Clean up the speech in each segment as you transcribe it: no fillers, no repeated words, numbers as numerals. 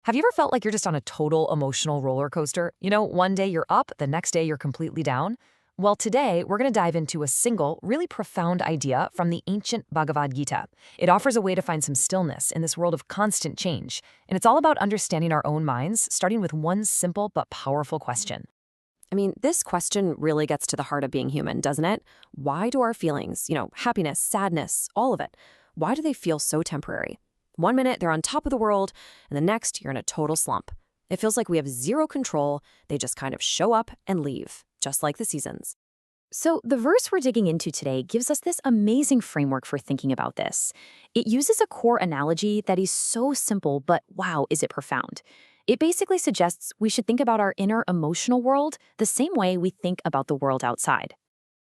Have you ever felt like you're just on a total emotional roller coaster? One day you're up, the next day you're completely down? Well, today we're going to dive into a single, really profound idea from the ancient Bhagavad Gita. It offers a way to find some stillness in this world of constant change, and it's all about understanding our own minds, starting with one simple but powerful question. This question really gets to the heart of being human, doesn't it? Why do our feelings, happiness, sadness, all of it, why do they feel so temporary? One minute they're on top of the world, and the next you're in a total slump. It feels like we have zero control. They just kind of show up and leave, just like the seasons. So the verse we're digging into today gives us this amazing framework for thinking about this. It uses a core analogy that is so simple, but wow, is it profound. It basically suggests we should think about our inner emotional world the same way we think about the world outside.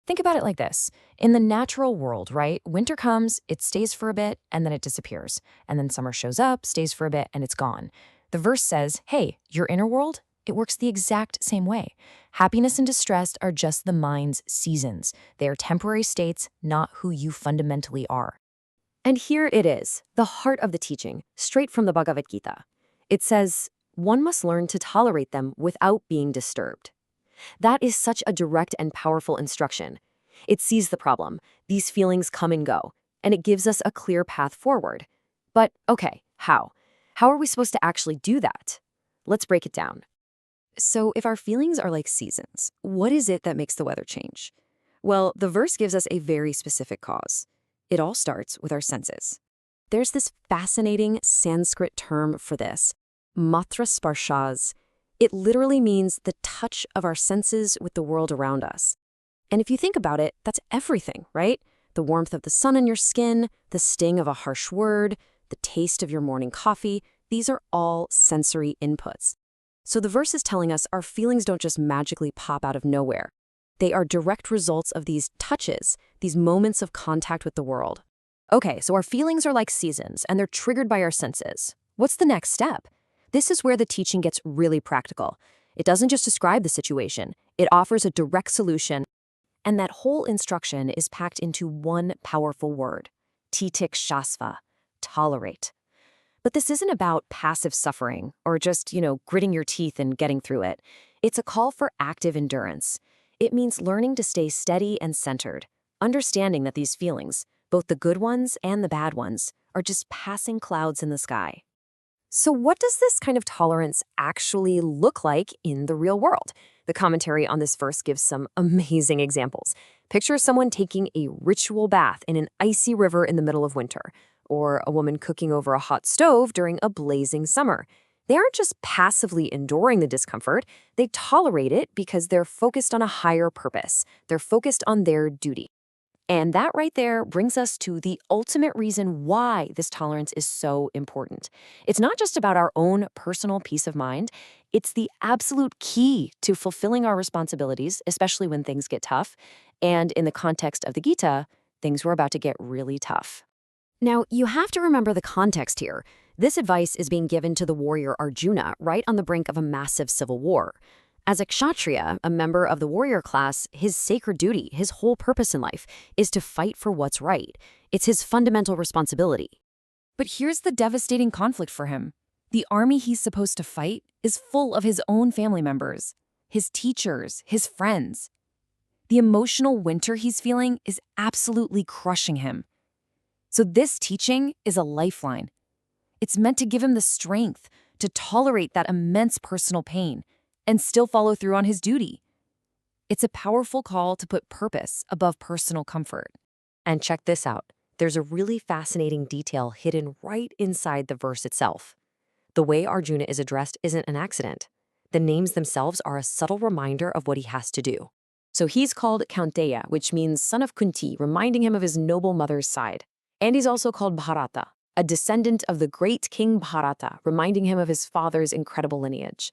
Think about it like this. In the natural world, right? Winter comes, it stays for a bit, and then it disappears. And then summer shows up, stays for a bit, and it's gone. The verse says, hey, your inner world, it works the exact same way. Happiness and distress are just the mind's seasons. They are temporary states, not who you fundamentally are. And here it is, the heart of the teaching, straight from the Bhagavad Gita. It says, one must learn to tolerate them without being disturbed. That is such a direct and powerful instruction. It sees the problem. These feelings come and go, and it gives us a clear path forward. But okay, how? How are we supposed to actually do that? Let's break it down. So if our feelings are like seasons, what is it that makes the weather change? Well, the verse gives us a very specific cause. It all starts with our senses. There's this fascinating Sanskrit term for this, mātrā-sparśās. It literally means the touch of our senses with the world around us. And if you think about it, that's everything, right? The warmth of the sun on your skin, the sting of a harsh word, the taste of your morning coffee, these are all sensory inputs. So the verse is telling us our feelings don't just magically pop out of nowhere. They are direct results of these touches, these moments of contact with the world. Okay, so our feelings are like seasons, and they're triggered by our senses. What's the next step? This is where the teaching gets really practical. It doesn't just describe the situation, it offers a direct solution. And that whole instruction is packed into one powerful word, titikṣasva, tolerate. But this isn't about passive suffering or just, gritting your teeth and getting through it. It's a call for active endurance. It means learning to stay steady and centered, understanding that these feelings, both the good ones and the bad ones, are just passing clouds in the sky. So what does this kind of tolerance actually look like in the real world? The commentary on this verse gives some amazing examples. Picture someone taking a ritual bath in an icy river in the middle of winter, or a woman cooking over a hot stove during a blazing summer. They aren't just passively enduring the discomfort, they tolerate it because they're focused on a higher purpose. They're focused on their duty. And that right there brings us to the ultimate reason why this tolerance is so important. It's not just about our own personal peace of mind. It's the absolute key to fulfilling our responsibilities, especially when things get tough. And in the context of the Gita, things were about to get really tough. Now, you have to remember the context here. This advice is being given to the warrior Arjuna right on the brink of a massive civil war. As a kshatriya, a member of the warrior class, his sacred duty, his whole purpose in life, is to fight for what's right. It's his fundamental responsibility. But here's the devastating conflict for him. The army he's supposed to fight is full of his own family members, his teachers, his friends. The emotional winter he's feeling is absolutely crushing him. So this teaching is a lifeline. It's meant to give him the strength to tolerate that immense personal pain and still follow through on his duty. It's a powerful call to put purpose above personal comfort. And check this out. There's a really fascinating detail hidden right inside the verse itself. The way Arjuna is addressed isn't an accident. The names themselves are a subtle reminder of what he has to do. So he's called Kaunteya, which means son of Kuntī, reminding him of his noble mother's side. And he's also called Bharata, a descendant of the great king Bharata, reminding him of his father's incredible lineage.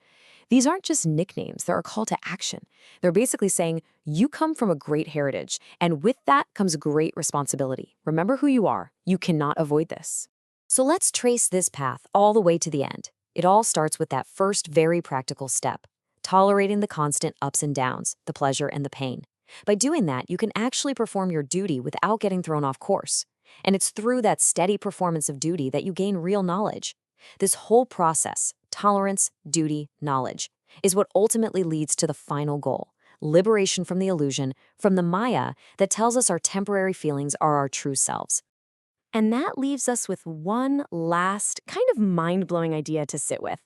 These aren't just nicknames, they're a call to action. They're basically saying, you come from a great heritage, and with that comes great responsibility. Remember who you are. You cannot avoid this. So let's trace this path all the way to the end. It all starts with that first very practical step, tolerating the constant ups and downs, the pleasure and the pain. By doing that, you can actually perform your duty without getting thrown off course. And it's through that steady performance of duty that you gain real knowledge. This whole process, tolerance, duty, knowledge, is what ultimately leads to the final goal: liberation from the illusion, from the maya that tells us our temporary feelings are our true selves. And that leaves us with one last kind of mind-blowing idea to sit with.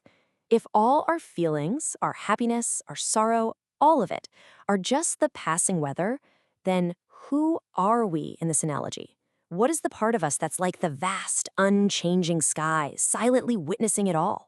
If all our feelings, our happiness, our sorrow, all of it, are just the passing weather, then who are we in this analogy? What is the part of us that's like the vast, unchanging sky, silently witnessing it all?